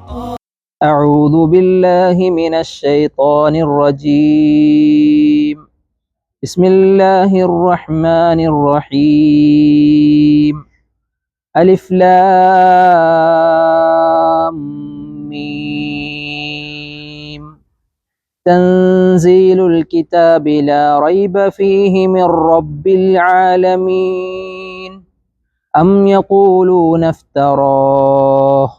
أعوذ بالله من الشيطان الرجيم. بسم الله الرحمن الرحيم. ألف لام ميم. تنزيل الكتاب لا ريب فيه من رب العالمين. أم يقولون افتراه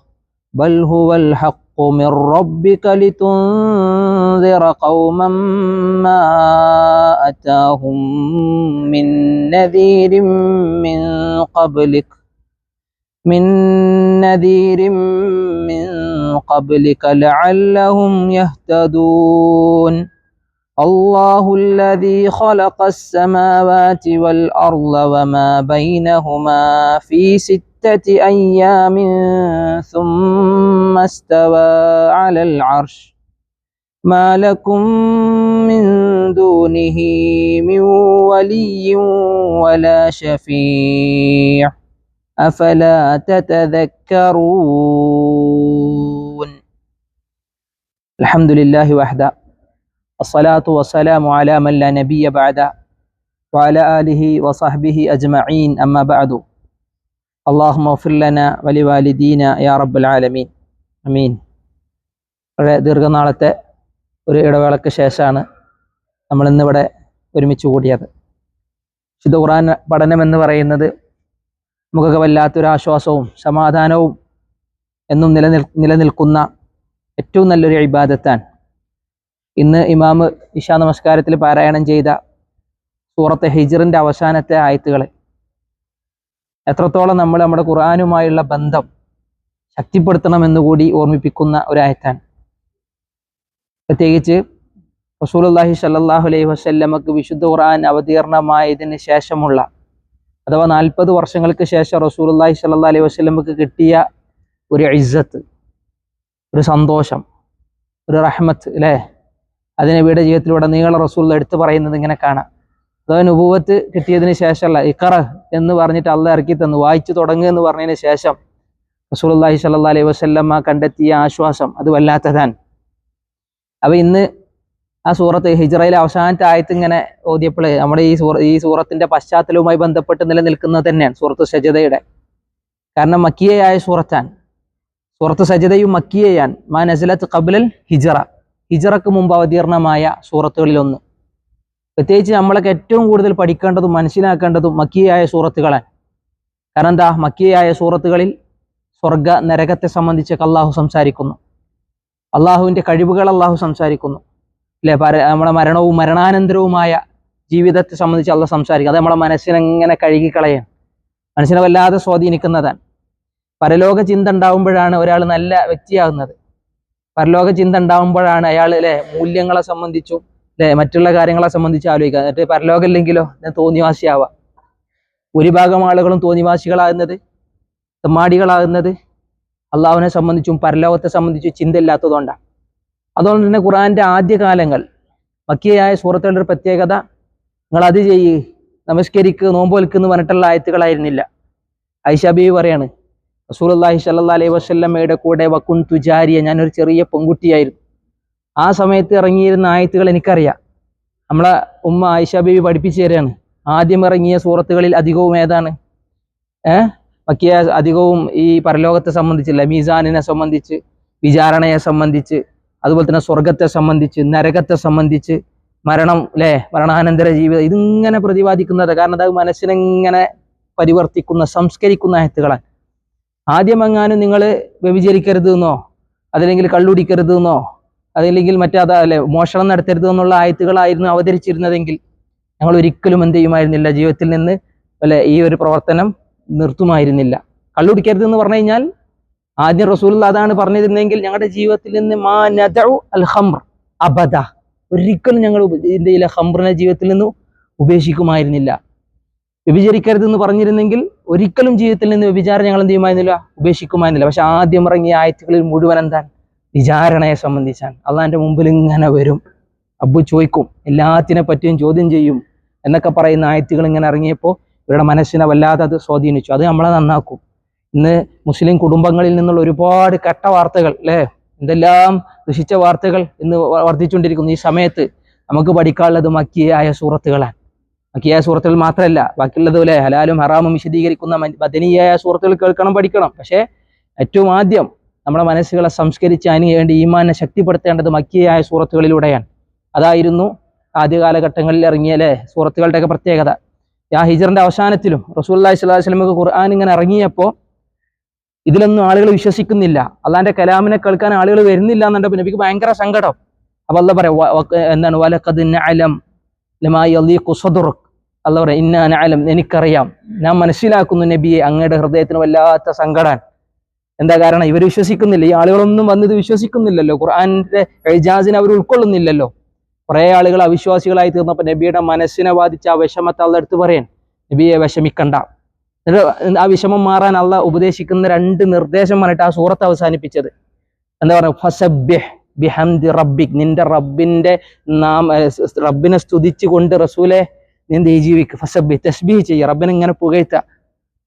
بل هو الحق من ربك لتنذر قوما ما أتاهم من نذير من قبلك لعلهم يهتدون. الله الذي خلق السماوات والأرض وما بينهما في 6 أيام ثم استوى على العرش ما لكم من دونه من ولي ولا شفيع أفلا تتذكرون. الحمد لله وحده الصلاة والسلام على من لا نبي بعده وعلى آله وصحبه أجمعين أما بعد. اللهم اغفر لنا ولوالدينا يا رب العالمين അമീൻ. വളരെ ദീർഘനാളത്തെ ഒരു ഇടവേളയ്ക്ക് ശേഷമാണ് നമ്മൾ ഇന്നിവിടെ ഒരുമിച്ച് കൂടിയത്. വിശുദ്ധ ഖുർആൻ പഠനം എന്ന് പറയുന്നത് നമുക്കൊക്കെ വല്ലാത്തൊരു ആശ്വാസവും സമാധാനവും എന്നും നിലനിൽക്കുന്ന ഏറ്റവും നല്ലൊരു ഇബാദത്താണ്. ഇന്ന് ഇമാമ് ഇശാ നമസ്കാരത്തിൽ പാരായണം ചെയ്ത സൂറത്തെ ഹിജ്റിന്റെ അവസാനത്തെ ആയത്തുകൾ എത്രത്തോളം നമ്മൾ നമ്മുടെ ഖുർആനുമായുള്ള ബന്ധം ശക്തിപ്പെടുത്തണമെന്നുകൂടി ഓർമ്മിപ്പിക്കുന്ന ഒരായത്താണ്. പ്രത്യേകിച്ച് റസൂലുള്ളാഹി സ്വല്ലല്ലാഹു അലൈഹി വസല്ലമക്ക് വിശുദ്ധ ഖുർആൻ അവതീർണമായതിന് ശേഷമുള്ള അഥവാ 40 വർഷങ്ങൾക്ക് ശേഷം റസൂലുള്ളാഹി സ്വല്ലല്ലാഹു അലൈഹി വസല്ലമക്ക് കിട്ടിയ ഒരു ഇസ്സത്ത്, ഒരു സന്തോഷം, ഒരു റഹ്മത്ത് അല്ലേ, അതിനെ ഇവിടെ ജീവിതത്തിലൂടെ നീള റസൂൽ എടുത്തു പറയുന്നത് ഇങ്ങനെ കാണാം. അഥവാ നുബുവത്ത് കിട്ടിയതിന് ശേഷമുള്ള ഇഖറ എന്ന് പറഞ്ഞിട്ട് അള്ളാഹ് ഇറക്കി തന്നു, വായിച്ചു തുടങ്ങുക എന്ന് പറഞ്ഞതിന് ശേഷം റസൂലുള്ളാഹി സ്വല്ലല്ലാഹു അലൈഹി വസല്ലമ കണ്ടെത്തിയ ആശ്വാസം അത് വല്ലാത്തതാണ്. അപ്പൊ ഇന്ന് ആ സൂറത്ത് ഹിജ്റയിലെ അവസാനത്തെ ആയത്ത് ഇങ്ങനെ ഓതിയപ്പോൾ നമ്മുടെ ഈ സൂറത്തിന്റെ പശ്ചാത്തലവുമായി ബന്ധപ്പെട്ട് നിലനിൽക്കുന്നത് തന്നെയാണ് സൂറത്ത് സജദയുടെ. കാരണം മക്കിയയായ സൂറത്താണ്. സൂറത്ത് സജദയും മക്കിയയാണ്. മാ നസലത്ത് ഖബ്ലൽ ഹിജ്റ, ഹിജ്റക്ക് മുമ്പ് അവതീർണമായ സൂറത്തുകളിലൊന്ന്. പ്രത്യേകിച്ച് നമ്മളൊക്കെ ഏറ്റവും കൂടുതൽ പഠിക്കേണ്ടതും മനസ്സിലാക്കേണ്ടതും മക്കിയയായ സൂറത്തുകളാണ്. കാരണം എന്താ, മക്കിയയായ സൂറത്തുകളിൽ സ്വർഗ നരകത്തെ സംബന്ധിച്ചൊക്കെ അള്ളാഹു സംസാരിക്കുന്നു. അള്ളാഹുവിൻ്റെ കഴിവുകൾ അള്ളാഹു സംസാരിക്കുന്നു അല്ലെ. നമ്മുടെ മരണവും മരണാനന്തരവുമായ ജീവിതത്തെ സംബന്ധിച്ച് അള്ളാഹ് സംസാരിക്കും. അത് നമ്മളെ മനസ്സിനെങ്ങനെ കഴുകിക്കളയാൻ, മനസ്സിനെ വല്ലാതെ സ്വാധീനിക്കുന്നതാണ്. പരലോക ചിന്ത ഉണ്ടാവുമ്പോഴാണ് ഒരാൾ നല്ല വ്യക്തിയാകുന്നത്. പരലോക ചിന്ത ഉണ്ടാവുമ്പോഴാണ് അയാൾ മൂല്യങ്ങളെ സംബന്ധിച്ചും മറ്റുള്ള കാര്യങ്ങളെ സംബന്ധിച്ച് ആലോചിക്കുക. എന്നിട്ട് പരലോകം ഇല്ലെങ്കിലോ തോന്നിവാസിയാവാം. ഭൂരിഭാഗം ആളുകളും തോന്നിവാസികളാകുന്നത്, തെമ്മാടികളാകുന്നത് അള്ളാഹുവിനെ സംബന്ധിച്ചും പരലോകത്തെ സംബന്ധിച്ചും ചിന്തയില്ലാത്തതുകൊണ്ടാണ്. അതുകൊണ്ട് തന്നെ ഖുർആന്റെ ആദ്യകാലങ്ങൾ മക്കിയയായ സൂറത്തുകളുടെ ഒരു പ്രത്യേകത, നിങ്ങൾ അത് ചെയ്യ്, നമസ്കരിക്ക്, നോമ്പൊൽക്ക് എന്ന് പറഞ്ഞിട്ടുള്ള ആയത്തുകളായിരുന്നില്ല. ആയിഷ ബീവി പറയാണ്, റസൂലുള്ളാഹി സ്വല്ലല്ലാഹു അലൈഹി വസല്ലമയുടെ കൂടെ വകുന്തു ജാരിയ, ഞാനൊരു ചെറിയ പെൺകുട്ടിയായിരുന്നു. ആ സമയത്ത് ഇറങ്ങിയിരുന്ന ആയത്തുകൾ എനിക്കറിയാം. നമ്മളെ ഉമ്മ ആയിഷ ബീവി പഠിപ്പിച്ചു തരികയാണ്. ആദ്യം ഇറങ്ങിയ സൂറത്തുകളിൽ അധികവും ഏതാണ്? മക്കിയ അധികവും ഈ പരലോകത്തെ സംബന്ധിച്ചില്ല, മീസാനിനെ സംബന്ധിച്ച്, വിചാരണയെ സംബന്ധിച്ച്, അതുപോലെ തന്നെ സ്വർഗത്തെ സംബന്ധിച്ച്, നരകത്തെ സംബന്ധിച്ച്, മരണം മരണാനന്തര ജീവിതം, ഇതിങ്ങനെ പ്രതിപാദിക്കുന്നത്. കാരണം അത് മനസ്സിനെങ്ങനെ പരിവർത്തിക്കുന്ന, സംസ്കരിക്കുന്ന ആയത്തുകളാണ്. ആദ്യമെങ്ങാനും നിങ്ങൾ വ്യഭിചരിക്കരുത് എന്നോ, അതല്ലെങ്കിൽ കള്ളുടിക്കരുത് എന്നോ, അതല്ലെങ്കിൽ മോഷണം നടത്തരുത് എന്നുള്ള ആയത്തുകളായിരുന്നു അവതരിച്ചിരുന്നതെങ്കിൽ ഞങ്ങൾ ഒരിക്കലും എന്ത് ചെയ്യുമായിരുന്നില്ല, ജീവിതത്തിൽ നിന്ന് ഈ ഒരു പ്രവർത്തനം നിർത്തുമായിരുന്നില്ല. കള്ളുടിക്കരുത് എന്ന് പറഞ്ഞു കഴിഞ്ഞാൽ ആദ്യം റസൂലുള്ള അതാണ് പറഞ്ഞിരുന്നെങ്കിൽ ഞങ്ങളുടെ ജീവിതത്തിൽ നിന്ന് മാ നദഉ അൽ ഖംർ അബദ, ഒരിക്കലും ഞങ്ങൾ ഇന്ത്യയിലെ ഖംറിനെ ജീവിതത്തിൽ നിന്ന് ഉപേക്ഷിക്കുമായിരുന്നില്ല. വ്യഭിചരിക്കരുത് എന്ന് പറഞ്ഞിരുന്നെങ്കിൽ ഒരിക്കലും ജീവിതത്തിൽ നിന്ന് വ്യഭിചാരം ഞങ്ങൾ എന്ത് ചെയ്യുമായിരുന്നില്ല, ഉപേക്ഷിക്കുമായിരുന്നില്ല. പക്ഷെ ആദ്യം ഇറങ്ങിയ ആയത്തുകളിൽ മുഴുവൻ എന്താണ്? വിചാരണയെ സംബന്ധിച്ചാണ്. അള്ളാഹിന്റെ മുമ്പിൽ ഇങ്ങനെ വരും, അബ്ബു ചോദിക്കും, എല്ലാത്തിനെ പറ്റിയും ചോദ്യം ചെയ്യും എന്നൊക്കെ പറയുന്ന ആയത്തുകൾ ഇങ്ങനെ ഇറങ്ങിയപ്പോൾ ഇവരുടെ മനസ്സിനെ വല്ലാതെ അത് സ്വാധീനിച്ചു. അത് നമ്മളെ നന്നാക്കും. ഇന്ന് മുസ്ലിം കുടുംബങ്ങളിൽ നിന്നുള്ള ഒരുപാട് കെട്ട വാർത്തകൾ അല്ലേ, എന്തെല്ലാം ദുഷിച്ച വാർത്തകൾ ഇന്ന് വർദ്ധിച്ചുകൊണ്ടിരിക്കുന്നു. ഈ സമയത്ത് നമുക്ക് പഠിക്കാനുള്ളത് മക്കിയായ സൂറത്തുകളാണ്. മക്കിയായ സൂറത്തുകൾ മാത്രമല്ല, ബാക്കിയുള്ളതുപോലെ ഹലാലും ഹറാമും വിശദീകരിക്കുന്ന മദനിയായ സൂറത്തുകൾ കേൾക്കണം, പഠിക്കണം. പക്ഷേ ഏറ്റവും ആദ്യം നമ്മുടെ മനസ്സുകളെ സംസ്കരിച്ച് അതിന് വേണ്ടി ഈമാനെ ശക്തിപ്പെടുത്തേണ്ടത് മക്കിയായ സൂറത്തുകളിലൂടെയാണ്. അതായിരുന്നു ആദ്യ കാലഘട്ടങ്ങളിൽ ഇറങ്ങിയ സൂറത്തുകളുടെയൊക്കെ പ്രത്യേകത. ആ ഹിജറിന്റെ അവസാനത്തിലും റസൂലുള്ളാഹി സ്വല്ലല്ലാഹു അലൈഹി വസല്ലമക്ക് ഖുർആൻ ഇങ്ങനെ ഇറങ്ങിയപ്പോൾ ഇതിലൊന്നും ആളുകൾ വിശ്വസിക്കുന്നില്ല, അള്ളാന്റെ കലാമിനെ കേൾക്കാൻ ആളുകൾ വരുന്നില്ല എന്നുണ്ടപ്പോൾ നബിക്ക് ഭയങ്കര സങ്കടം. അപ്പൊ അള്ളാഹ് പറയാം, എന്താണ്, വലഖദ് നഅലം ലമാ യളീഖു സദ്റുക്. അള്ളാഹ് പറയാം, ഇന്നാ നഅലം, എനിക്കറിയാം, ഞാൻ മനസ്സിലാക്കുന്നു നബിയെ, അങ്ങയുടെ ഹൃദയത്തിന് വല്ലാത്ത സങ്കടാണ്. എന്താ കാരണം? ഇവർ വിശ്വസിക്കുന്നില്ല, ഈ ആളുകളൊന്നും വന്നത് വിശ്വസിക്കുന്നില്ലല്ലോ, ഖുർആന്റെ ഇജാസിനെ അവർ ഉൾക്കൊള്ളുന്നില്ലല്ലോ. കുറെ ആളുകൾ അവിശ്വാസികളായി തീർന്നപ്പോൾ നബിയുടെ മനസ്സിനെ ബാധിച്ച ആ വിഷമത്തെ അള്ളാഹ് എടുത്ത് പറയാൻ, നബിയെ വിഷമിക്കണ്ട. ആ വിഷമം മാറാൻ അള്ളാഹ് ഉപദേശിക്കുന്ന 2 നിർദ്ദേശം പറഞ്ഞിട്ട് ആ സൂറത്ത് അവസാനിപ്പിച്ചത്. എന്താ പറയുക? ഫസബ്ബിഹ് ബിഹംദി റബ്ബിക്, നിന്റെ റബ്ബിനെ സ്തുതിച്ചു കൊണ്ട് റസൂലെ നീ ജീവിക്ക്. ഫസബ്ബിഹ്, തസ്ബീഹ് ചെയ്യുക, റബ്ബിനെ ഇങ്ങനെ പുകഴ്ത്ത.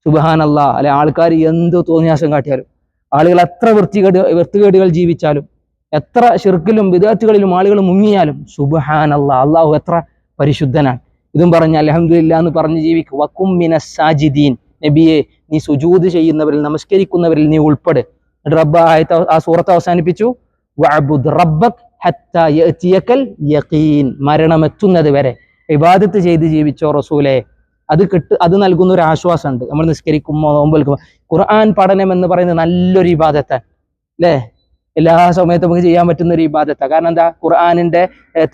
സുബ്ഹാനല്ലാഹ്. അല്ലെ, ആൾക്കാർ എന്ത് തോന്നിയാസം കാട്ടിയാലും, ആളുകൾ എത്ര വൃത്തികേടുകൾ ജീവിച്ചാലും, എത്ര ശിർക്കിലും ബിദ്അത്തുകളിലും ആളുകൾ മുങ്ങിയാലും, സുബ്ഹാനല്ലാഹ്, അള്ളാഹു എത്ര പരിശുദ്ധനാണ്. ഇതും പറഞ്ഞ് അൽഹംദുലില്ലാഹ് എന്ന് പറഞ്ഞ് ജീവിക്കുക. വകും മിനസ് സാജിദീൻ, നബിയെ നീ സുജൂദ് ചെയ്യുന്നവരിൽ, നമസ്കരിക്കുന്നവരിൽ നീ ഉൾപ്പെട്. റബ്ബ് ആ സൂറത്ത് അവസാനിപ്പിച്ചു, വഅബ്ദുർ റബ്ബക് ഹത്താ യഅതിയകൽ യഖീൻ, മരണമെത്തുന്നത് വരെ ഇബാദത്ത് ചെയ്ത് ജീവിച്ചോ റസൂലേ. അത് നൽകുന്ന ഒരു ആശ്വാസമുണ്ട്. നമ്മൾ നിസ്കരിക്കുമ്പോൾ, നോമ്പ് എടുക്കുമ്പോൾ. ഖുർആൻ പഠനം എന്ന് പറയുന്നത് നല്ലൊരു ഇബാദത്താണ് അല്ലേ, എല്ലാ സമയത്തും നമുക്ക് ചെയ്യാൻ പറ്റുന്ന ഒരു ഇബാദത്താണ്. കാരണം എന്താ? ഖുർആനിന്റെ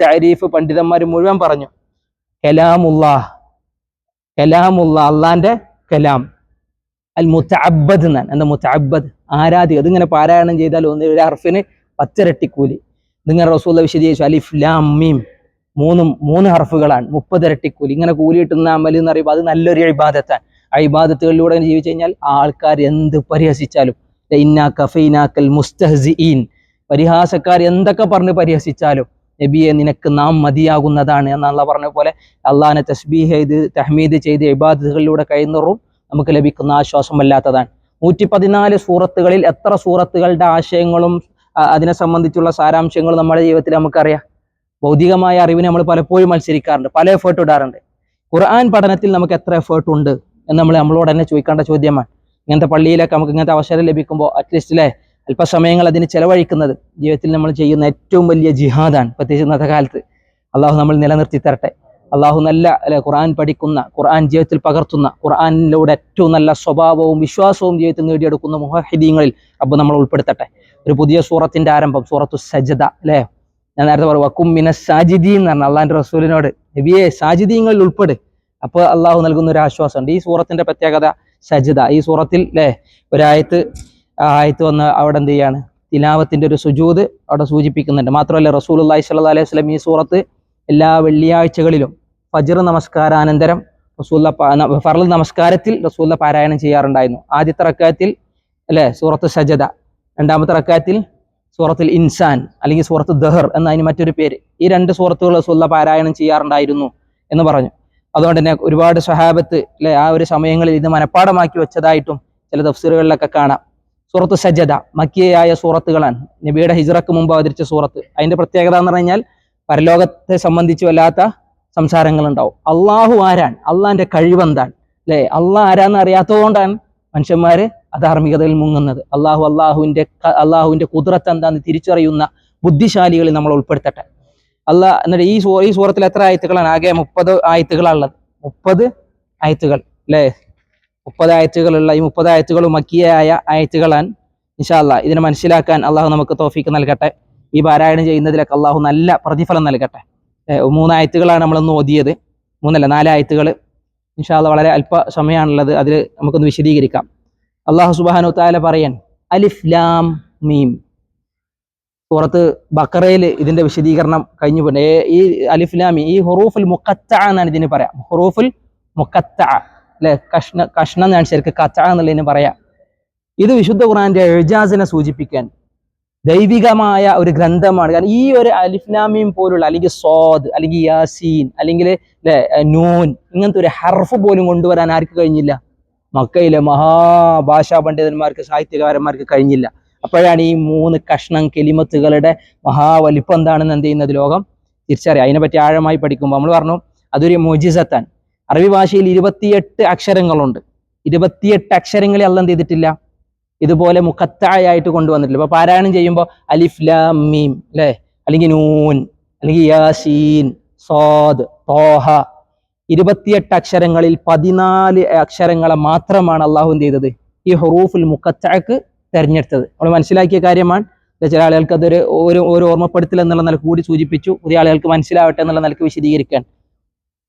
തഅരീഫ് പണ്ഡിതന്മാർ മുഴുവൻ പറഞ്ഞു, കലാമുല്ലാഹ്, അള്ളാന്റെ കലാം. അൽ മുതഅബ്ബദ് എന്നാണ്. എന്താ മുതഅബ്ബദ്? ആരാധിക. ഇതിങ്ങനെ പാരായണം ചെയ്താൽ ഒരു ഹർഫിന് 10 ഇരട്ടി കൂലി. ഇതിങ്ങനെ റസൂലുള്ളാഹി വിശദീകരിച്ചു, അലിഫ് ലാം മീം, 3 ഹർഫുകളാണ്, 30 ഇരട്ടി കൂലി. ഇങ്ങനെ കൂലി കിട്ടുന്ന അമൽ എന്ന് പറയുമ്പോൾ അത് നല്ലൊരു ഇബാദത്താണ്. ആ ഇബാദത്തുകളിലൂടെ ജീവിച്ചു കഴിഞ്ഞാൽ ആൾക്കാർ എന്ത് പരിഹസിച്ചാലും, ഇന്നാ കഫൈനാക്കൽ മുസ്തഹ്സിഈൻ, പരിഹാസക്കാർ എന്തൊക്കെ പറഞ്ഞ് പരിഹസിച്ചാലും നബിയെ നിനക്ക് നാം മതിയാകുന്നതാണ് എന്നുള്ള പറഞ്ഞ പോലെ അള്ളാഹിനെ തസ്ബീഹ് ചെയ്ത് തഹ്മീദ് ചെയ്ത് ഇബാദത്തുകളിലൂടെ കഴിയുന്നവരും നമുക്ക് ലഭിക്കുന്ന ആശ്വാസം വല്ലാത്തതാണ്. 114 സൂറത്തുകളിൽ എത്ര സൂറത്തുകളുടെ ആശയങ്ങളും അതിനെ സംബന്ധിച്ചുള്ള സാരാംശങ്ങളും നമ്മുടെ ജീവിതത്തിൽ നമുക്കറിയാം. ഭൗതികമായ അറിവിന് നമ്മൾ പലപ്പോഴും മത്സരിക്കാറുണ്ട്, പല എഫേർട്ട് ഇടാറുണ്ട്. ഖുർആൻ പഠനത്തിൽ നമുക്ക് എത്ര എഫേർട്ട് ഉണ്ട് എന്ന് നമ്മളോട് തന്നെ ചോദിക്കേണ്ട ചോദ്യമാണ്. ഇങ്ങനത്തെ പള്ളിയിലൊക്കെ നമുക്ക് ഇങ്ങനത്തെ അവസരം ലഭിക്കുമ്പോൾ അറ്റ്ലീസ്റ്റ് അല്പസമയങ്ങൾ അതിന് ചെലവഴിക്കുന്നത് ജീവിതത്തിൽ നമ്മൾ ചെയ്യുന്ന ഏറ്റവും വലിയ ജിഹാദാണ്, പ്രത്യേകിച്ച് ഇന്നത്തെ കാലത്ത്. അള്ളാഹു നമ്മൾ നിലനിർത്തി തരട്ടെ. അള്ളാഹു നല്ല ഖുർആൻ പഠിക്കുന്ന, ഖുർആൻ ജീവിതത്തിൽ പകർത്തുന്ന, ഖുർആനിലൂടെ ഏറ്റവും നല്ല സ്വഭാവവും വിശ്വാസവും ജീവിതത്തിൽ നേടിയെടുക്കുന്ന മുവഹിദീങ്ങളിൽ റബ്ബ് നമ്മൾ ഉൾപ്പെടുത്തട്ടെ. ഒരു പുതിയ സൂറത്തിന്റെ ആരംഭം, സൂറത്തു സജ്ദ അല്ലേ. ഞാൻ നേരത്തെ പറഞ്ഞു, വകും മിനസ് സാജിദീൻ എന്ന് പറഞ്ഞ അള്ളാഹിന്റെ റസൂലിനോട്, നബിയെ സാജിദീങ്ങളിൽ ഉൾപ്പെട്. അപ്പോൾ അള്ളാഹു നൽകുന്ന ഒരു ആശ്വാസമുണ്ട്. ഈ സൂറത്തിന്റെ പ്രത്യേകത സജ്ദ. ഈ സൂറത്തിൽ ആയത്ത് വന്ന് അവിടെ എന്ത് ചെയ്യാണ്? തിലാവത്തിന്റെ ഒരു സുജൂദ് അവിടെ സൂചിപ്പിക്കുന്നുണ്ട്. മാത്രമല്ല റസൂലുള്ളാഹി സ്വല്ലല്ലാഹു അലൈഹി വസല്ലം ഈ സൂറത്ത് എല്ലാ വെള്ളിയാഴ്ചകളിലും ഫജ്ർ നമസ്കാരാനന്തരം ഫർള് നമസ്കാരത്തിൽ റസൂലുള്ള പാരായണം ചെയ്യാറുണ്ടായിരുന്നു. ആദ്യത്തെ റക്അത്തിൽ സൂറത്ത് സജദ, രണ്ടാമത്തെ റക്അത്തിൽ സൂറത്തുൽ ഇൻസാൻ അല്ലെങ്കിൽ സൂറത്ത് ദഹർ എന്നതിന് മറ്റൊരു പേര്. ഈ 2 സൂറത്തുകൾ റസൂലുള്ള പാരായണം ചെയ്യാറുണ്ടായിരുന്നു എന്ന് പറഞ്ഞു. അതുകൊണ്ട് തന്നെ ഒരുപാട് സ്വഹാബത്ത് ആ ഒരു സമയങ്ങളിൽ ഇത് മനഃപ്പാടമാക്കി വെച്ചതായിട്ടും ചില തഫ്സീറുകളിലൊക്കെ കാണാം. സൂറത്ത് സജദ മക്കിയയായ സൂറത്തുകളാണ്, നബിയുടെ ഹിജ്റക്ക് മുമ്പ് അവതരിച്ച സൂറത്ത്. അതിന്റെ പ്രത്യേകത എന്ന് പറഞ്ഞാൽ പരലോകത്തെ സംബന്ധിച്ച് വല്ലാത്ത സംസാരങ്ങൾ ഉണ്ടാവും. അള്ളാഹു ആരാണ്, അള്ളാഹിന്റെ കഴിവെന്താണ്, അള്ളാഹ് ആരാന്ന് അറിയാത്തതുകൊണ്ടാണ് മനുഷ്യന്മാര് അധാർമികതയിൽ മുങ്ങുന്നത്. അള്ളാഹുവിന്റെ കുദ്റത്ത് എന്താന്ന് തിരിച്ചറിയുന്ന ബുദ്ധിശാലികളിൽ നമ്മൾ ഉൾപ്പെടുത്തട്ടെ. എന്നിട്ട് ഈ സൂറത്തിൽ എത്ര ആയത്തുകളാണ്? ആകെ 30 ആയത്തുകളാണുള്ളത്. 30 ആയത്തുകൾ 30 ആയത്തുകളുള്ള ഈ 30 ആയത്തുകളും മക്കിയായ ആയത്തുകളാണ്. ഇൻഷാ അല്ലാഹ് ഇതിനെ മനസ്സിലാക്കാൻ അള്ളാഹു നമുക്ക് തൗഫീക്ക് നൽകട്ടെ. ഈ പാരായണം ചെയ്യുന്നതിലൊക്കെ അള്ളാഹു നല്ല പ്രതിഫലം നൽകട്ടെ. 3 ആയത്തുകളാണ് നമ്മളൊന്ന് ഓതിയത്, 4 ആയത്തുകൾ. ഇൻഷാ അല്ലാഹ് വളരെ അല്പ സമയമാണുള്ളത്, അതിൽ നമുക്കൊന്ന് വിശദീകരിക്കാം. അള്ളാഹു സുബ്ഹാനഹു തആല പറയാൻ, അലിഫ് ലാം മീം. സൂറത്ത് ബഖറയിൽ ഇതിന്റെ വിശദീകരണം കഴിഞ്ഞു പോയി. ഈ അലിഫ് ലാം ഈ ഹുറൂഫുൽ മുഖത്തഅ എന്നാണ് ഇതിന് പറയാം. ഹുറൂഫുൽ മുഖത്തഅ കഷ്ണം ഞാൻ ശരിക്കും ഖത്തഅ എന്നുള്ളതിന് പറയാം. ഇത് വിശുദ്ധ ഖുർആന്റെ ഇജാസിനെ സൂചിപ്പിക്കാൻ ദൈവികമായ ഒരു ഗ്രന്ഥമാണ്. കാരണം ഈ ഒരു അലിഫ് ലാം മീം പോലുള്ള, അല്ലെങ്കിൽ സ്വാദ്, അല്ലെങ്കിൽ യാസീൻ, അല്ലെങ്കിൽ നൂൻ, ഇങ്ങനത്തെ ഒരു ഹർഫ് പോലും കൊണ്ടുവരാൻ ആർക്ക് കഴിഞ്ഞില്ല? മക്കയിലെ മഹാഭാഷാ പണ്ഡിതന്മാർക്ക് സാഹിത്യകാരന്മാർക്ക് കഴിഞ്ഞില്ല. അപ്പോഴാണ് ഈ 3 കഷ്ണം കെലിമത്തുകളുടെ മഹാവലിപ്പം എന്താണെന്ന് എന്ത് ചെയ്യുന്നത് ലോകം തിരിച്ചറിയാം. അതിനെപ്പറ്റി ആഴമായി പഠിക്കുമ്പോൾ നമ്മൾ പറഞ്ഞു അതൊരു മുഅ്ജിസത്താൻ. അറബി ഭാഷയിൽ 28 അക്ഷരങ്ങളുണ്ട്. 28 അക്ഷരങ്ങളെ അല്ലാഹ് എന്ത് ചെയ്തിട്ടില്ല, ഇതുപോലെ മുഖത്തായിട്ട് കൊണ്ടുവന്നിട്ടില്ല. ഇപ്പൊ പാരായണം ചെയ്യുമ്പോൾ അലിഫ് ലാം മീം അല്ലെ, അല്ലെങ്കിൽ നൂൻ, അല്ലെങ്കിൽ യാസീൻ, സ്വാദ്, തോഹ, 28 അക്ഷരങ്ങളിൽ 14 അക്ഷരങ്ങളെ മാത്രമാണ് അള്ളാഹു എന്ത് ചെയ്തത് ഈ ഹുറൂഫുൽ മുഖത്തഅക്ക് തെരഞ്ഞെടുത്തത്. നമ്മൾ മനസ്സിലാക്കിയ കാര്യമാണ്. ചില ആളുകൾക്ക് അതൊരു ഒരു ഓർമ്മപ്പെടുത്തൽ എന്നുള്ള നിലക്ക് കൂടി സൂചിപ്പിച്ചു, പുതിയ ആളുകൾക്ക് മനസ്സിലാവട്ടെ എന്നുള്ള നിലക്ക് വിശദീകരിക്കാൻ.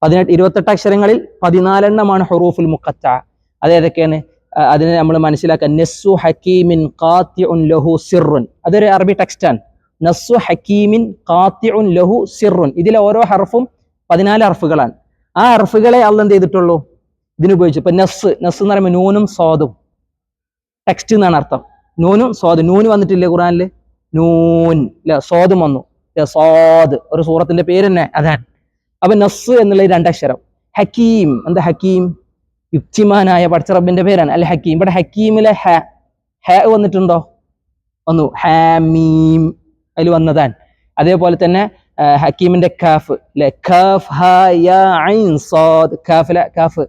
28 അക്ഷരങ്ങളിൽ 14 എണ്ണമാണ് ഹുറൂഫുൽ മുഖത്തഅ. അതേതൊക്കെയാണ്? അതിനെ നമ്മൾ മനസ്സിലാക്കാൻ നസ്സു ഹക്കീമിൻ ഖാത്തിഉൻ ലഹു സിർറുൻ, അതൊരു അറബി ടെക്സ്റ്റാണ്. നസ്സു ഹക്കീമിൻ ഖാത്തിഉൻ ലഹു സിർറുൻ, ഇതിലെ ഓരോ ഹർഫും 14 ഹർഫുകളാണ്. ആ ഹർഫുകളെ അള്ളാഹ് എന്ത് ചെയ്തിട്ടുള്ളൂ ഇതിനുപയോഗിച്ചു. ഇപ്പൊ നസ് എന്ന് പറയുമ്പോൾ നൂനും സ്വാദും, ടെക്സ്റ്റ് എന്നാണ് അർത്ഥം. നൂനും സ്വാദും. നൂന് വന്നിട്ടില്ലേ ഖുർആനിൽ? നൂൻ അല്ലെ, സ്വാദും വന്നു. സ്വാദ് ഒരു സൂറത്തിന്റെ പേര് തന്നെ അതാണ്. അപ്പൊ നസ് എന്നുള്ള 2 അക്ഷരം. ഹക്കീം, എന്താ ഹക്കീം? യുക്തിമാനായ പടച്ച റബ്ബിന്റെ പേരാണ് അൽ ഹക്കീം. ഇവിടെ ഹക്കീമിലെ ഹ വന്നിട്ടുണ്ടോ? വന്നു. ഹാമീം അതിൽ വന്നതാണ്. അതേപോലെ തന്നെ ഹക്കീമിന്റെ കാഫ് അല്ലെ, കാഫ് ഹ യാ ഐൻ സാദ്, കാഫിലെ കാഫ്.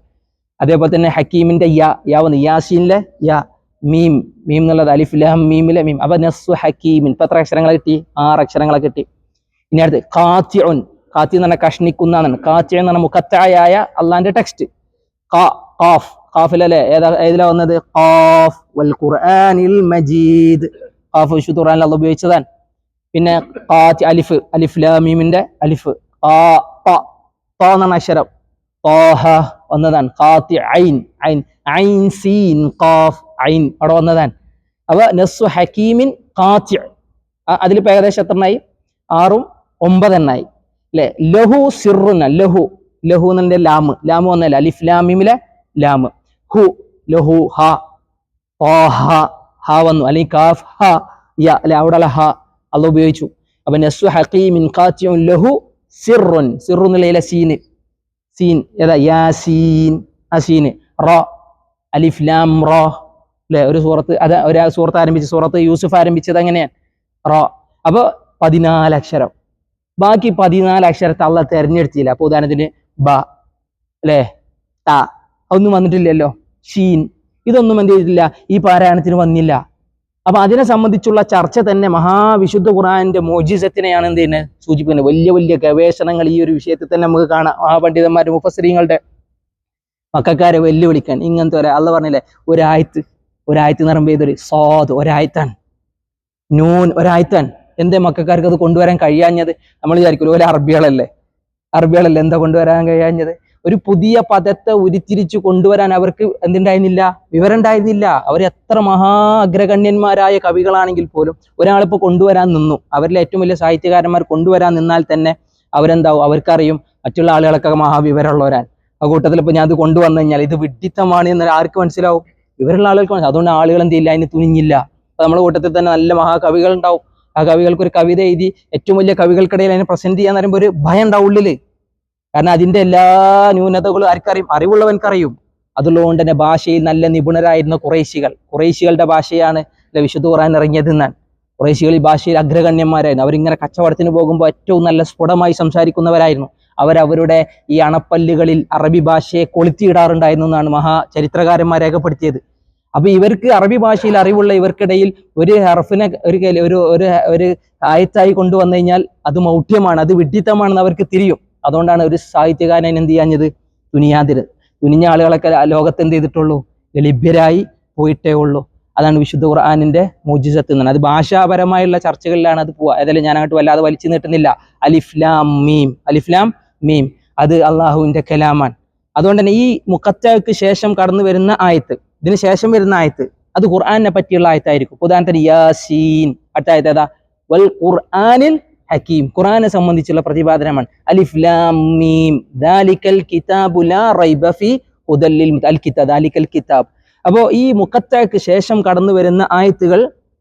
അതേപോലെ തന്നെ ഹക്കീമിന്റെ യാ വന്നു, യാസീനിലെ യാ, മീം എന്നുള്ളത് അലിഫ് ലാം മീമിലെ മീം. അപ്പൊ നസ്സു ഹക്കീമിൻ ഇപ്പൊ എത്ര അക്ഷരങ്ങളെ കിട്ടി? 6 അക്ഷരങ്ങളെ കിട്ടി. ഇനി അടുത്ത് ഖാത്തിഉൻ, ഖാത്തി എന്ന് പറഞ്ഞാൽ കഷ്ണിക്കുന്ന, ഖാത്തി എന്ന് പറഞ്ഞാൽ മുഖത്തായ അള്ളാന്റെ ടെക്സ്റ്റ്. ഖാഫ്, ഖാഫിലല്ലേ ഏതിലാ വന്നത്? ഖാഫ് വൽ ഖുർആനിൽ മജീദ്, ഖാഫ് വിശുദ്ധ ഖുർആനിൽ അള്ളാഹ് ഉപയോഗിച്ചതാണ്. പിന്നെ ഖാത്തി അലിഫ്, അലിഫ് ലാം മീമിന്റെ അലിഫ്. ത എന്നാണ് അക്ഷരം, ത്വാഹ വന്നതാണ്. ഖാത്തി ഐൻ, ഐൻ സീൻ ഖാഫ്, ഐൻ അവിടെ വന്നതാണ്. അപ്പൊ നസ്സു ഹക്കീമിൻ ഖാത്തി, അതിലിപ്പോ ഏകദേശം എത്രണ്ണായി? 6ഉം 9 എണ്ണായി അല്ലെ. ലഹു സിർറുൻ, ലഹു എന്നെ ലാമ് വന്നല്ലേ, അലിഫ് ലാം മീമിലെ ലാമ്. ഹു ലഹു ഹ, ഹ വന്നു, അല്ലെങ്കിൽ കാഫ് ഹ യ അല്ലെ, അവിടെ ഹ അള്ളാഹ് ഉപയോഗിച്ചു. അപ്പൊ നസ്സു ഹക്കീമിൻ ഖാത്തിഉൻ ലഹു സിർറുൻ, എന്നുള്ള സീൻ ഏതാ? യാസീൻ, ആ സീന്. റ അലിഫ് ലാം റ അല്ലെ, ഒരു സൂറത്ത് ആരംഭിച്ച് സൂറത്ത് യൂസുഫ് ആരംഭിച്ചത് അങ്ങനെയാണ്, റ. അപ്പൊ 14 അക്ഷരം. ബാക്കി 14 അക്ഷരത്തെ അള്ളാഹ് തെരഞ്ഞെടുത്തില്ല. അപ്പൊ ഉദാഹരണത്തിന് ബ അല്ലെ, ത ഒന്നും വന്നിട്ടില്ലല്ലോ. ഷീൻ ഇതൊന്നും എന്ത് ചെയ്തിട്ടില്ല, ഈ പാരായണത്തിന് വന്നില്ല. അപ്പൊ അതിനെ സംബന്ധിച്ചുള്ള ചർച്ച തന്നെ മഹാവിശുദ്ധ ഖുർആനിന്റെ മോജിസത്തിനെയാണ് എന്ത് ചെയ്യുന്നത് സൂചിപ്പിക്കുന്നത്. വലിയ വലിയ ഗവേഷണങ്ങൾ ഈ ഒരു വിഷയത്തിൽ തന്നെ നമുക്ക് കാണാം. മഹാപണ്ഡിതന്മാരും മുഫസ്സിരീങ്ങളുടെ മക്കാരെ വെല്ലുവിളിക്കാൻ ഇങ്ങനത്തെ അള്ളാഹ് പറഞ്ഞില്ലേ, ഒരായത്ത് എന്ന് പറയുമ്പോൾ ഇതൊരു സ്വാദ് ഒരായത്താണ്, നൂൻ ഒരായത്താണ്. എന്തേ മക്കാർക്ക് അത് കൊണ്ടുവരാൻ കഴിയാഞ്ഞത്? നമ്മൾ വിചാരിക്കുമല്ലോ ഓരോ അറബികളല്ലേ എന്താ കൊണ്ടുവരാൻ കഴിയാഞ്ഞത്? ഒരു പുതിയ പദത്തെ ഉരുത്തിരിച്ചു കൊണ്ടുവരാൻ അവർക്ക് എന്തുണ്ടായിരുന്നില്ല? വിവരം ഉണ്ടായിരുന്നില്ല. അവർ എത്ര മഹാ അഗ്രഗണ്യന്മാരായ കവികളാണെങ്കിൽ പോലും ഒരാളിപ്പോൾ കൊണ്ടുവരാൻ നിന്നു, അവരിലെ ഏറ്റവും വലിയ സാഹിത്യകാരന്മാർ കൊണ്ടുവരാൻ നിന്നാൽ തന്നെ അവരെന്താവും? അവർക്കറിയും മറ്റുള്ള ആളുകളൊക്കെ മഹാവിവരമുള്ളവരാൻ. ആ കൂട്ടത്തിൽ ഇപ്പൊ ഞാൻ അത് കൊണ്ടുവന്നു കഴിഞ്ഞാൽ ഇത് വിഡ്ഢിത്തമാണ് എന്ന് ആർക്ക് മനസ്സിലാവും? വിവരമുള്ള ആളുകൾക്ക് മനസ്സിലാവും. അതുകൊണ്ട് ആളുകൾ എന്ത് ചെയ്യില്ല, അതിന് തുനിഞ്ഞില്ല. അപ്പൊ നമ്മുടെ കൂട്ടത്തിൽ തന്നെ നല്ല മഹാകവികൾ ഉണ്ടാവും. ആ കവികൾക്ക് ഒരു കവിത എഴുതി ഏറ്റവും വലിയ കവികൾക്കിടയിൽ അതിനെ പ്രസന്റ് ചെയ്യാന്ന് പറയുമ്പോൾ ഒരു ഭയം ഉണ്ടാവും ഉള്ളില്. കാരണം അതിന്റെ എല്ലാ ന്യൂനതകളും ആർക്കറിയും? അറിവുള്ളവൻക്കറിയും. അതുകൊണ്ട് തന്നെ ഭാഷയിൽ നല്ല നിപുണരായിരുന്ന ഖുറൈശികളുടെ ഭാഷയാണ് വിശുദ്ധ ഖുർആൻ ഇറങ്ങിയതെന്നാണ്. ഖുറൈശികൾ ഈ ഭാഷയിൽ അഗ്രഗണ്യന്മാരായിരുന്നു. അവരിങ്ങനെ കച്ചവടത്തിന് പോകുമ്പോൾ ഏറ്റവും നല്ല സ്ഫുടമായി സംസാരിക്കുന്നവരായിരുന്നു. അവരവരുടെ ഈ അണപ്പല്ലുകളിൽ അറബി ഭാഷയെ കൊളുത്തിയിടാറുണ്ടായിരുന്നു എന്നാണ് ചരിത്രകാരന്മാർ രേഖപ്പെടുത്തിയത്. അപ്പൊ ഇവർക്ക് അറബി ഭാഷയിൽ അറിവുള്ള ഇവർക്കിടയിൽ ഒരു ഹർഫിനെ ഒരു ആയത്തായി കൊണ്ടുവന്നു കഴിഞ്ഞാൽ അത് മൗഢ്യമാണ്, അത് വിഡ്ഢിത്തമാണെന്ന് അവർക്ക് തിരിയും. അതുകൊണ്ടാണ് ഒരു സാഹിത്യകാരൻ എന്ത് ചെയ്യാഞ്ഞത്? തുനിഞ്ഞ ആളുകളൊക്കെ ലോകത്ത് എന്ത് ചെയ്തിട്ടുള്ളൂ? ലഭ്യരായി പോയിട്ടേ ഉള്ളൂ. അതാണ് വിശുദ്ധ ഖുർആനിന്റെ മുഅ്ജിസത്ത് എന്നാണ്. അത് ഭാഷാപരമായുള്ള ചർച്ചകളിലാണ് അത് പോവുക. ഏതായാലും ഞാൻ അങ്ങോട്ട് വല്ലാതെ വലിച്ചു നീട്ടുന്നില്ല. അലിഫ് ലാം മീം അത് അള്ളാഹുവിന്റെ കലാമാണ്. അതുകൊണ്ട് തന്നെ ഈ മുഖത്തക്ക് ശേഷം കടന്നു വരുന്ന ആയത്ത്, ഇതിന് ശേഷം വരുന്ന ആയത്ത് അത് ഖുർആനെ പറ്റിയുള്ള ആയത്തായിരിക്കും. ഉദാഹരണത്തിന് യാസീൻ, അടുത്ത ആയത്ത് ഏതാ? വൽ ഖുർആനിൽ ഹക്കീം, ഖുർആനെ സംബന്ധിച്ചുള്ള പ്രതിപാദനമാണ്. അലിഫ് ലാം മീം ദാലിക്കൽ കിതാബു ലാ റൈബ ഫീ ഹുദൽ ലിൽ ദാലിക്കൽ കിതാബ്. അപ്പോൾ ഈ മുഖത്തക്ക് ശേഷം കടന്നു വരുന്ന ആയത്തുകൾ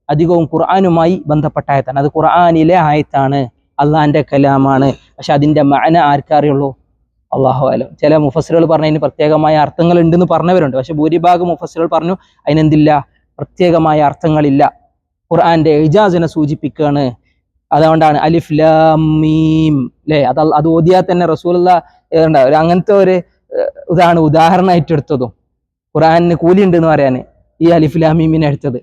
അധികവും ഖുർആനുമായി ബന്ധപ്പെട്ട ആയത്താണ്. അത് ഖുർആനിലെ ആയത്താണ്, അള്ളാന്റെ കലാമാണ്. പക്ഷെ അതിന്റെ മഅന ആർക്കറിയുള്ളൂ? അള്ളാഹു ആലം. ചില മുഫസ്സിറുകൾ പറഞ്ഞ അതിന് പ്രത്യേകമായ അർത്ഥങ്ങൾ ഉണ്ടെന്ന് പറഞ്ഞവരുണ്ട്. പക്ഷെ ഭൂരിഭാഗം മുഫസ്സിറുകൾ പറഞ്ഞു അതിനെന്തില്ല, പ്രത്യേകമായ അർത്ഥങ്ങളില്ല, ഖുർആന്റെ ഇജാസിനെ സൂചിപ്പിക്കുകയാണ്. അതുകൊണ്ടാണ് അലിഫ് ലാം മീം അല്ലെ, അത് ഓതിയാൽ തന്നെ റസൂലുള്ള അങ്ങനത്തെ ഒരു ഇതാണ് ഉദാഹരണമായിട്ട് എടുത്തതും. ഖുർആനിന് കൂലി ഉണ്ട് എന്ന് പറയാന് ഈ അലിഫ് ലാം മീമിനെ എടുത്തത്.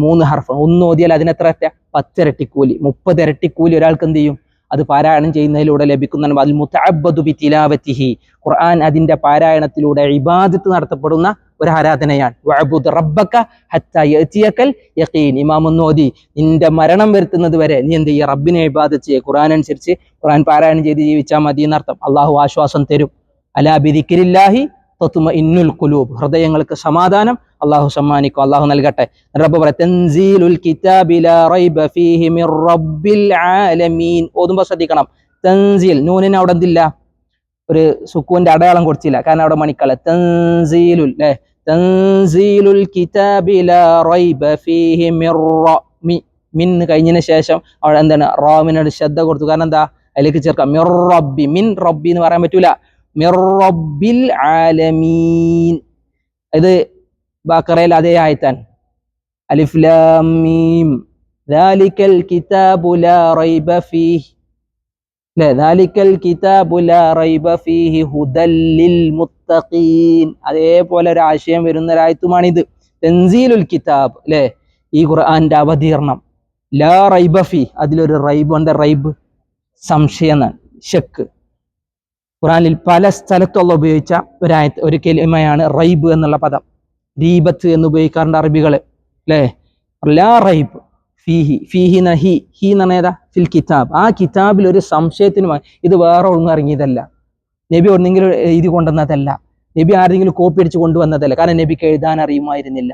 മൂന്ന് ഹർഫ്, ഒന്ന് ഓതിയാൽ അതിനെത്ര 10 ഇരട്ടി കൂലി, 30 ഇരട്ടി കൂലി ഒരാൾക്ക് എന്ത് ചെയ്യും, അത് പാരായണം ചെയ്യുന്നതിലൂടെ ലഭിക്കുന്നതാണ്. അൽ മുതഅബ്ബദു ബി തിലാവതിഹി, ഖുർആൻ അതിന്റെ പാരായണത്തിലൂടെ ഇബാദത്ത് നടത്തപ്പെടുന്ന ഒരു ആരാധനയാണ്. വഅബ്ദുർ റബ്ബക ഹത്താ യഅതിയകൽ യഖീൻ, ഇമാം ഓതി നിന്റെ മരണം വരുത്തുന്നത് വരെ നീ എന്ത് ചെയ്യുക, റബ്ബിനെ ഇബാദത്ത് ചെയ്യുക, ഖുർആൻ അനുസരിച്ച് ഖുർആൻ പാരായണം ചെയ്ത് ജീവിച്ചാൽ മതി എന്നർത്ഥം. അള്ളാഹു ആശ്വാസം തരും. അലാ ബിദിക്രില്ലാഹി തത്മഇന്നുൽ ഖുലൂബ്, ഹൃദയങ്ങൾക്ക് സമാധാനം അള്ളാഹു സമ്മാനിക്കും. അള്ളാഹു നൽകട്ടെ. റബ്ബ് പറ തൻസീലുൽ കിതാബി ലാ റൈബ ഫീഹി മിർ റബ്ബിൽ ആലമീൻ. ഓതുമ്പോൾ ശ്രദ്ധിക്കണം, തൻസീൽ നൂനിന് അവിടെ എന്തില്ല, ഒരു സുക്കൂന്റെ അടയാളം കൊടുത്തില്ല, കാരണം അവിടെ മണിക്കല. തൻസീലുൽ അല്ലേ, തൻസീലുൽ കിതാബി ലാ റൈബ ഫീഹി മിർ മിൻ കഴിഞ്ഞതിന് ശേഷം അവിടെ എന്താണ്, റാമിനോട് ശ്രദ്ധ കൊടുത്തു. കാരണം എന്താ, അതിലേക്ക് ചേർക്കാം മിർ റബ്ബി, മിൻ റബ്ബി എന്ന് പറയാൻ പറ്റൂല, മിർ റബ്ബിൽ ആലമീൻ. ഇത് ബഖറയിൽ അതേ ആയത്താൻ, അലിഫ് ലാം മീം ദാലിക്കൽ കിതാബു ലാ റൈബ ഫീഹി ല ദാലിക്കൽ കിതാബു ലാ റൈബ ഫീഹി ഹുദൽ ലിൽ മുത്തഖീൻ. അതേപോലെ ഒരു ആശയം വരുന്ന ഒരായത്തുമാണിത്. തൻസീലുൽ കിതാബ് അല്ലേ, ഈ ഖുർആന്റെ അവതീർണം. ലാ റൈബ ഫീ, അതിലൊരു റൈബ് ഉണ്ട്, റൈബ് സംശയം എന്നാണ്, ശക്ക്. ഖുർആനിൽ പല സ്ഥലത്തുള്ള ഉപയോഗിച്ച ഒരു കലിമയാണ് റൈബ് എന്നുള്ള പദം. റീബത്ത് എന്ന് ഉപയോഗിക്കാറുണ്ട് അറബികള് അല്ലേ. ലാ റൈബ് ഫീഹി, ഫീഹി നഹി, ഹി എന്ന് പറഞ്ഞാൽ ഫിൽ കിതാബ്, ആ കിതാബിൽ ഒരു സംശയത്തിനുമായി. ഇത് വേറെ ഒന്നും ഇറങ്ങിയതല്ല, നബി ഒന്നെങ്കിലും എഴുതി കൊണ്ടുവന്നതല്ല, നബി ആരെങ്കിലും കോപ്പി അടിച്ച് കൊണ്ടുവന്നതല്ല. കാരണം നബിക്ക് എഴുതാൻ അറിയുമായിരുന്നില്ല,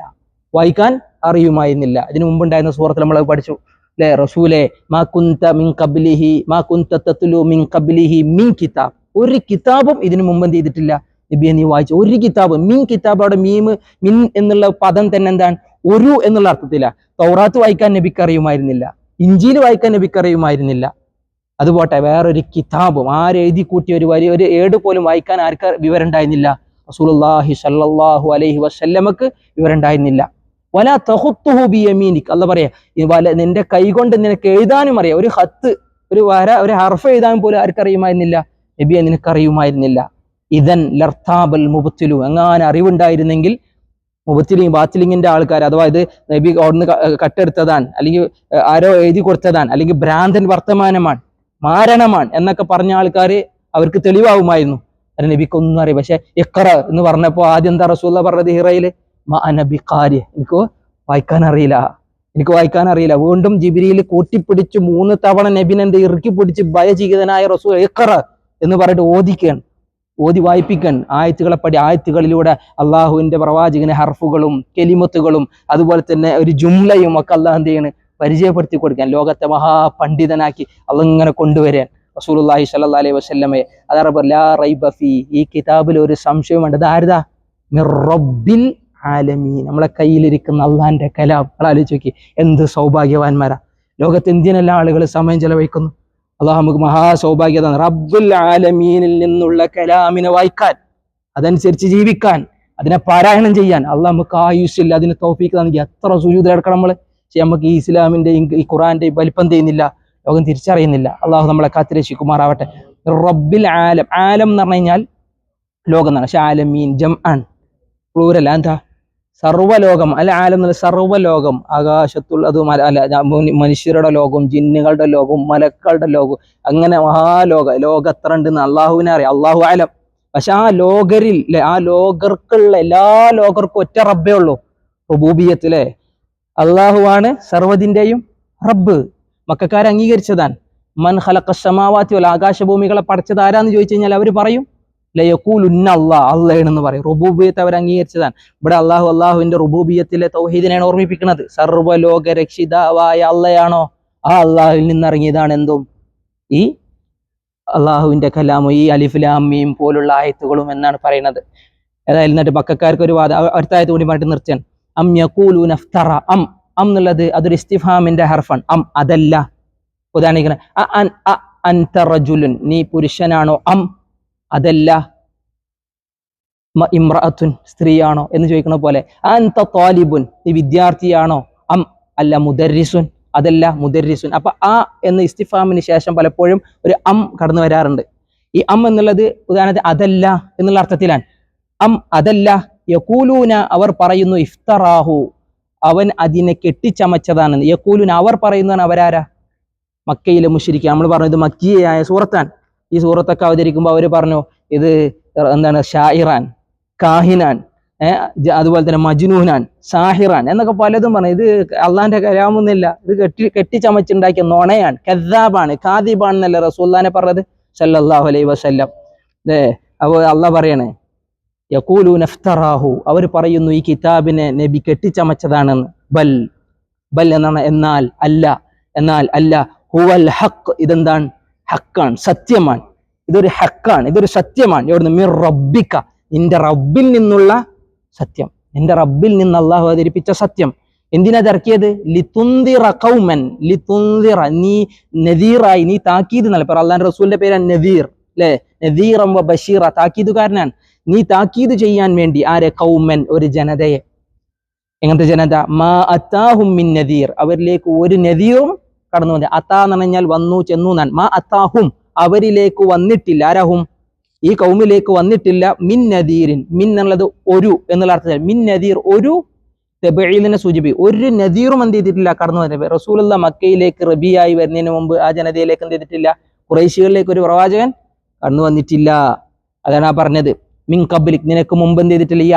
വായിക്കാൻ അറിയുമായിരുന്നില്ല. ഇതിനു മുമ്പുണ്ടായിരുന്ന സൂറത്തിൽ നമ്മൾ പഠിച്ചു അല്ലെ, റസൂലെ മാ കുന്ത മിൻ ഖബ്ലിഹി മാ കുന്ത തത്ലു മിൻ ഖബ്ലിഹി മിൻ കിതാബ്, ഒരു കിതാബും ഇതിനു മുമ്പ് എന്ത് ചെയ്തിട്ടില്ല നബിയെ നീ വായിച്ചു, ഒരു കിതാബ്. മിൻ കിതാബ്, അവിടെ മീം മിൻ എന്നുള്ള പദം തന്നെ എന്താണ്, ഒരു എന്നുള്ള അർത്ഥത്തില. തൗറാത്ത് വായിക്കാൻ നബിക്ക് അറിയുമായിരുന്നില്ല, ഇഞ്ചീൽ വായിക്കാൻ നബിക്ക് അറിയുമായിരുന്നില്ല. അതുപോട്ടെ വേറൊരു കിതാബും ആരെഴുതി കൂട്ടിയ ഒരു വരി, ഒരു ഏട് പോലും വായിക്കാൻ ആർക്ക് വിവരം ഉണ്ടായിരുന്നില്ല, റസൂലുള്ളാഹി സ്വല്ലല്ലാഹു അലൈഹി വസല്ലമക്ക് വിവരം ഉണ്ടായിരുന്നില്ല. വലാ തഖുത്തുഹു ബിയമീനിക്, അല്ലാഹ് പറയാ നിന്റെ കൈകൊണ്ട് നിനക്ക് എഴുതാനും അറിയാം, ഒരു ഹത്ത്, ഒരു വര, ഒരു ഹർഫ് എഴുതാൻ പോലും ആർക്കറിയുമായിരുന്നില്ല, നബിയെ നിനക്കറിയുമായിരുന്നില്ല. ഇദൻ ലർതാബൽ മുബ്തിലു, എങ്ങാനും അറിവുണ്ടായിരുന്നെങ്കിൽ മുബത്തിലിങ് ബാത്തിലിങ്ങിന്റെ ആൾക്കാർ, അഥവാ ഇത് നബി അവിടുന്ന് കട്ടെടുത്തതാണ്, അല്ലെങ്കിൽ ആരോ എഴുതി കൊടുത്തതാണ്, അല്ലെങ്കിൽ ഭ്രാന്തൻ വർത്തമാനമാണ്, മാരണമാണ് എന്നൊക്കെ പറഞ്ഞ ആൾക്കാർ അവർക്ക് തെളിവാകുമായിരുന്നു. അതിന് നബിക്കൊന്നും അറിയാം. പക്ഷെ ഇഖ്റ എന്ന് പറഞ്ഞപ്പോൾ ആദ്യം എന്താ റസൂലുള്ള പറഞ്ഞത് ഹിറയില്, മാ അന ബിഖാരി, എനിക്ക് വായിക്കാൻ അറിയില്ല. വീണ്ടും ജിബ്രീൽ കൂട്ടിപ്പിടിച്ച് 3 തവണ നബിനെ എന്ത് ഇറുക്കി പിടിച്ച് ഭയചകിതനായ റസൂൽ ഇഖ്റ എന്ന് പറഞ്ഞിട്ട് ഓതി വായിപ്പിക്കാൻ ആയത്തുകളെ ആയത്തുകളിലൂടെ അള്ളാഹുവിന്റെ പ്രവാചകന് ഹർഫുകളും കെലിമത്തുകളും അതുപോലെ തന്നെ ഒരു ജുംലയും ഒക്കെ അള്ളാഹു എന്ത് ചെയ്യണ്, പരിചയപ്പെടുത്തി കൊടുക്കാൻ, ലോകത്തെ മഹാപണ്ഡിതനാക്കി അള്ളാഹ് ഇങ്ങനെ കൊണ്ടുവരാൻ റസൂലുള്ളാഹി സ്വല്ലല്ലാഹി അലൈഹി വസല്ലമയെ. അതാണ് ലാ റൈബ ഫീ, ഈ കിതാബിൽ ഒരു സംശയമുണ്ട്. അത് ആരുതാ, മിർ റബ്ബിൽ ആലമീൻ, നമ്മളെ കയ്യിലിരിക്കുന്ന അള്ളാഹിന്റെ കലാം. ആലോചിച്ച് നോക്കി, എന്ത് സൗഭാഗ്യവാന്മാരാ. ലോകത്ത് എന്തിനെല്ലാം ആളുകൾ സമയം ചെലവഴിക്കുന്നു. അള്ളാഹു നമുക്ക് മഹാസൗഭാഗ്യതാണ്, റബ്ബുൽ ആലമീനിൽ നിന്നുള്ള കലാമിനെ വായിക്കാൻ, അതനുസരിച്ച് ജീവിക്കാൻ, അതിനെ പാരായണം ചെയ്യാൻ അള്ളാഹ് നമുക്ക് ആയുസ്സില്ല, അതിന് തൗഫീക്ക് നൽകി. എത്ര സുജൂദ് കിടക്കണം നമ്മൾ. പക്ഷെ നമുക്ക് ഈ ഇസ്ലാമിന്റെ ഈ ഖുർആന്റെ വലിപ്പം ചെയ്യുന്നില്ല, ലോകം തിരിച്ചറിയുന്നില്ല. അള്ളാഹു നമ്മളെ കാത്തിരക്ഷിക്കുമാറാവട്ടെ. റബ്ബിൽ ആലം, ആലം എന്ന് പറഞ്ഞു കഴിഞ്ഞാൽ ലോകം എന്നാണ്. പക്ഷെ ആലമീൻ ജംആൻ, പ്ലൂരൽ. എന്താ, സർവ്വലോകം. അല്ല ആലം എന്നുള്ള സർവ്വലോകം, ആകാശത്തുള്ള അതും അല്ല, മനുഷ്യരുടെ ലോകവും ജിന്നുകളുടെ ലോകവും മലക്കളുടെ ലോകവും, അങ്ങനെ ലോകം എത്ര ഉണ്ടെന്ന് അള്ളാഹുവിനെ അറിയാം, അള്ളാഹു ആലം. പക്ഷെ ആ ലോകരിൽ ആ ലോകർക്കുള്ള എല്ലാ ലോകർക്കും ഒറ്റ റബ്ബേ ഉള്ളൂ, റുബൂബിയത്തിലെ. അള്ളാഹുവാണ് സർവ്വതിന്റെയും റബ്ബ്. മക്കക്കാരെ അംഗീകരിച്ചതാണ്. മൻ ഖലഖസ് സമാവാതി വൽ, ആകാശഭൂമികളെ പടച്ചത് ആരാന്ന് ചോദിച്ചു കഴിഞ്ഞാൽ അവർ പറയും ലയഖൂലുന്ന അല്ലാഹ്, അള്ളാഹ്ണെന്ന് പറയും. റുബൂബിയത്ത് അവർ അംഗീകരിച്ചതാണ്. ഇവിടെ അള്ളാഹുവിന്റെ റുബൂബിയത്തിലെ തൗഹീദിനെയാണ് ഓർമ്മിപ്പിക്കുന്നത്. സർവ്വലോക രക്ഷിതാവായ അള്ളയാണോ, ആ അള്ളാഹുവിൽ നിന്നിറങ്ങിയതാണ് എന്തും ഈ അള്ളാഹുവിന്റെ കലാമും ഈ അലിഫ് ലാം മീം പോലുള്ള ആയത്തുകളും എന്നാണ് പറയുന്നത്. ഏതായാലും എന്നിട്ട് മക്കക്കാർക്ക് ഒരു അടുത്ത ആയത്ത് കൂടി പറഞ്ഞിട്ട് നിർത്തിയാണ്. അം യഖൂലൂന ഇഫ്തറ, അം എന്നുള്ളത് അതൊരു ഇസ്തിഫാമിന്റെ ഹർഫാണ്. അതല്ല. ഉദാഹരണം അൻത റജുലുൻ, നീ പുരുഷനാണോ, അതല്ല ഇമ്രഅത്തുൻ സ്ത്രീയാണോ എന്ന് ചോദിക്കുന്ന പോലെ അൻത ത്വാലിബുൻ നീ വിദ്യാർത്ഥിയാണോ അം അല്ല മുദർരിസുൻ അതല്ല മുദർരിസുൻ. അപ്പൊ ആ എന്ന ഇസ്തിഫാമിന് ശേഷം പലപ്പോഴും ഒരു അം കടന്നു വരാറുണ്ട്. ഈ അം എന്നുള്ളത് ഉദാഹരണത്തിന് അതല്ല എന്നുള്ള അർത്ഥത്തിലാണ്. അം അതല്ല യഖൂലൂന അവർ പറയുന്നു ഇഫ്തറാഹു അവൻ അതിനെ കെട്ടിച്ചമച്ചതാണെന്ന്. യഖൂലൂന അവർ പറയുന്നതാണ്. അവരാരാ? മക്കയിലെ മുശ്രിക്ക്. നമ്മൾ പറഞ്ഞു ഇത് മക്കിയായ സൂറത്താണ്. ഈ സൂറത്തൊക്കെ അവതരിക്കുമ്പോൾ അവർ പറഞ്ഞു ഇത് എന്താണ് ഷായിറാൻ, കാഹിനാൻ, അതുപോലെ തന്നെ മജ്നൂനാൻ, സാഹിറാൻ എന്നൊക്കെ പലതും പറഞ്ഞു. ഇത് അള്ളാന്റെ കലാമൊന്നുമില്ല, ഇത് കെട്ടിച്ചമച്ചുണ്ടാക്കിയ നുണയാണ്, കദ്ദാബാണ്, കാദിബാണ് എന്നല്ല റസൂലുള്ളാഹിനെ പറഞ്ഞത് സല്ലല്ലാഹു അലൈഹി വസല്ലം. അപ്പോൾ അള്ളാഹ് പറയണേ യഖൂലൂന ഇഫ്തറാഹു അവർ പറയുന്നു ഈ കിതാബിനെ നബി കെട്ടിച്ചമച്ചതാണെന്ന്. ബൽ ബൽ എന്നാണ് എന്നാൽ അല്ല ഹുവൽ ഹഖ് ഇതെന്താണ്? ഹക്കാണ്, സത്യമാണ്. ഇതൊരു ഹക്കാണ്, ഇതൊരു സത്യമാണ്. എവിടുന്ന്? മിർ റബ്ബിക നിന്റെ റബ്ബിൽ നിന്നുള്ള സത്യം, നിന്റെ റബ്ബിൽ നിന്ന് അള്ളാഹു അവതരിപ്പിച്ച സത്യം. എന്തിനാ ഇറക്കിയത്? ലിതുന്ദിറ ഖൗമൻ ലിതുന്ദിറ നീ നദീറായി നീ താക്കീത് നല്ല. ഇപ്പൊ അള്ളാഹുവിന്റെ റസൂലിന്റെ പേരാണ് നദീർ അല്ലെ, നദീറം വ ബഷീറ താക്കീതുകാരനാണ്. നീ താക്കീത് ചെയ്യാൻ വേണ്ടി ആരെ? ഖൗമൻ ഒരു ജനതയെ. എങ്ങനത്തെ ജനത? മാ അത്താഹും മിൻ നദീർ അവരിലേക്ക് ഒരു നദീറും കടന്നു വന്നില്ല. അത്താ എന്ന് പറഞ്ഞാൽ വന്നു ചെന്നു എന്നാണ്. മാ അത്താഹും അവരിലേക്ക് വന്നിട്ടില്ല. ആരാഹും? ഈ കൗമിലേക്ക് വന്നിട്ടില്ല. മിൻ നദീറിൻ മിൻ എന്നുള്ളത് ഒരു എന്നുള്ള അർത്ഥത്തിൽ മിൻ നദീർ ഒരു തെബഈലിനെ സൂചിപ്പിക്കും. ഒരു നദീറും എന്ത് ചെയ്തിട്ടില്ല? കടന്നു വന്നിട്ടില്ല. റസൂലുള്ള മക്കയിലേക്ക് റബിയായി വരുന്നതിന് മുമ്പ് ആ ജനതയിലേക്ക് എന്ത് ചെയ്തിട്ടില്ല? ഖുറൈശികളിലേക്ക് ഒരു പ്രവാചകൻ കടന്നു വന്നിട്ടില്ല. അതാണ് ആ പറഞ്ഞത് മിൻ ഖബ്ലിക് നിനക്ക് മുമ്പ് എന്ത് ചെയ്തിട്ടില്ല? ഈ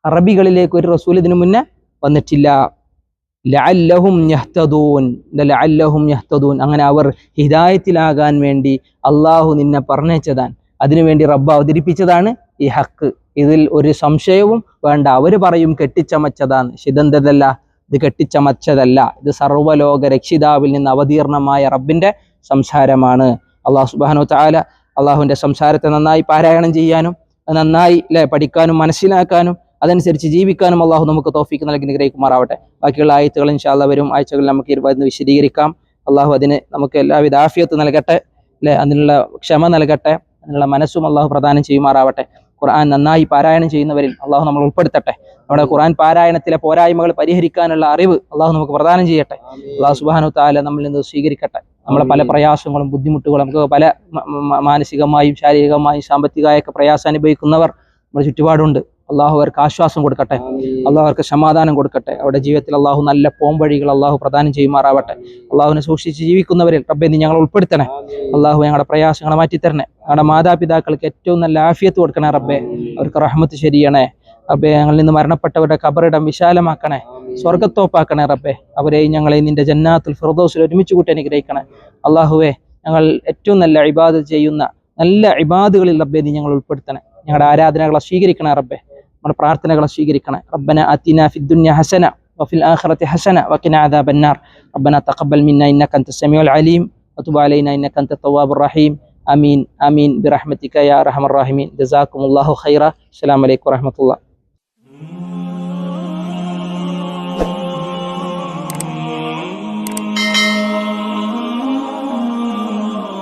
അറബികളിലേക്ക് ഒരു റസൂൽ ഇതിനു മുന്നേ വന്നിട്ടില്ല. ലഅല്ലഹും യഹ്തദൂൻ ലഅല്ലഹും യഹ്തദൂൻ അങ്ങനെ അവർ ഹിദായത്തിലാകാൻ വേണ്ടി അള്ളാഹു നിന്നെ പറഞ്ഞയച്ചതാണ്. അതിനുവേണ്ടി റബ്ബ് അവതരിപ്പിച്ചതാണ് ഈ ഹക്ക്. ഇതിൽ ഒരു സംശയവും വേണ്ട. അവർ പറയും കെട്ടിച്ചമച്ചതാണ്. ഇതെന്തല്ല? ഇത് കെട്ടിച്ചമച്ചതല്ല. ഇത് സർവ്വലോക രക്ഷിതാവിൽ നിന്ന് അവതീർണമായ റബ്ബിന്റെ സംസാരമാണ്. അള്ളാഹു സുബ്ഹാനഹു തആല അള്ളാഹുവിന്റെ സംസാരത്തെ നന്നായി പാരായണം ചെയ്യാനും നന്നായി പഠിക്കാനും മനസ്സിലാക്കാനും അതനുസരിച്ച് ജീവിക്കാനും അള്ളാഹു നമുക്ക് തൗഫീഖ് നൽകി അനുഗ്രഹിക്കുമാറാവട്ടെ. ബാക്കിയുള്ള ആയത്തുകൾ ഇൻഷാ അല്ലാഹ് വരും ആഴ്ചകളിൽ നമുക്ക് ഇരുന്ന് വിശദീകരിക്കാം. അള്ളാഹു അതിന് നമുക്ക് എല്ലാവിധ ആഫിയത്ത് നൽകട്ടെ, അതിനുള്ള ക്ഷമ നൽകട്ടെ, അതിനുള്ള മനസ്സും അള്ളാഹു പ്രദാനം ചെയ്യുമാറാവട്ടെ. ഖുർആൻ നന്നായി പാരായണം ചെയ്യുന്നവരിൽ അള്ളാഹു നമ്മൾ ഉൾപ്പെടുത്തട്ടെ. നമ്മുടെ ഖുർആൻ പാരായണത്തിലെ പോരായ്മകൾ പരിഹരിക്കാനുള്ള അറിവ് അള്ളാഹു നമുക്ക് പ്രദാനം ചെയ്യട്ടെ. അള്ളാഹു സുബ്ഹാനഹു തആല നമ്മളിൽ നിന്ന് സ്വീകരിക്കട്ടെ. നമ്മളെ പല പ്രയാസങ്ങളും ബുദ്ധിമുട്ടുകളും നമുക്ക് പല മാനസികമായും ശാരീരികമായും സാമ്പത്തികമായൊക്കെ പ്രയാസം അനുഭവിക്കുന്നവർ നമ്മുടെ ചുറ്റുപാടുണ്ട്. അള്ളാഹു അവർക്ക് ആശ്വാസം കൊടുക്കട്ടെ, അള്ളാഹു അവർക്ക് സമാധാനം കൊടുക്കട്ടെ. അവരുടെ ജീവിതത്തിൽ അള്ളാഹു നല്ല പോംവഴികൾ അള്ളാഹു പ്രദാനം ചെയ്യുമാറാവട്ടെ. അള്ളാഹുവിനെ സൂക്ഷിച്ച് ജീവിക്കുന്നവരിൽ റബ്ബേ നീ ഞങ്ങൾ ഉൾപ്പെടുത്തണേ. അള്ളാഹു ഞങ്ങളുടെ പ്രയാസങ്ങളെ മാറ്റിത്തരണേ. ഞങ്ങളുടെ മാതാപിതാക്കൾക്ക് ഏറ്റവും നല്ല ആഫിയത്ത് കൊടുക്കണേ റബ്ബേ. അവർക്ക് റഹ്മത്ത് ശരിയണേ റബ്ബേ. ഞങ്ങളിൽ നിന്ന് മരണപ്പെട്ടവരുടെ ഖബറിടം വിശാലമാക്കണേ, സ്വർഗത്തോപ്പാക്കണേ റബ്ബേ. അവരെയും ഞങ്ങളെയും നിന്റെ ജന്നാത്തുൽ ഫിർദൗസിൽ ഒരുമിച്ച് കൂട്ടി അനുഗ്രഹിക്കണേ. അള്ളാഹുവേ ഞങ്ങൾ ഏറ്റവും നല്ല ഇബാദത്ത് ചെയ്യുന്ന നല്ല ഇബാദുകളിൽ റബ്ബേ നീ ഞങ്ങൾ ഉൾപ്പെടുത്തണേ. ഞങ്ങളുടെ ആരാധനകളെ സ്വീകരിക്കണേ റബ്ബേ, നമ്മുടെ പ്രാർത്ഥനകളെ സ്വീകരിക്കണേ. റബ്ബന ആതിനാ ഫിദ്ദുനിയ ഹസന വഫിൽ ആഖിറതി ഹസന വഖിനാ അദാബന്നാർ. റബ്ബന തഖബ്ബൽ മിന്നാ ഇന്നക അൻത സമീഉൽ അലീം വതുബ് അലൈനാ ഇന്നക അൻത തവ്വാബുർ റഹീം. ആമീൻ ആമീൻ ബിറഹ്മതിക യാ അർഹമർ റഹീമീൻ. ജസാകുമുല്ലാഹു ഖൈറ. അസ്സലാമു അലൈക്കും വറഹ്മത്തുള്ളാഹി.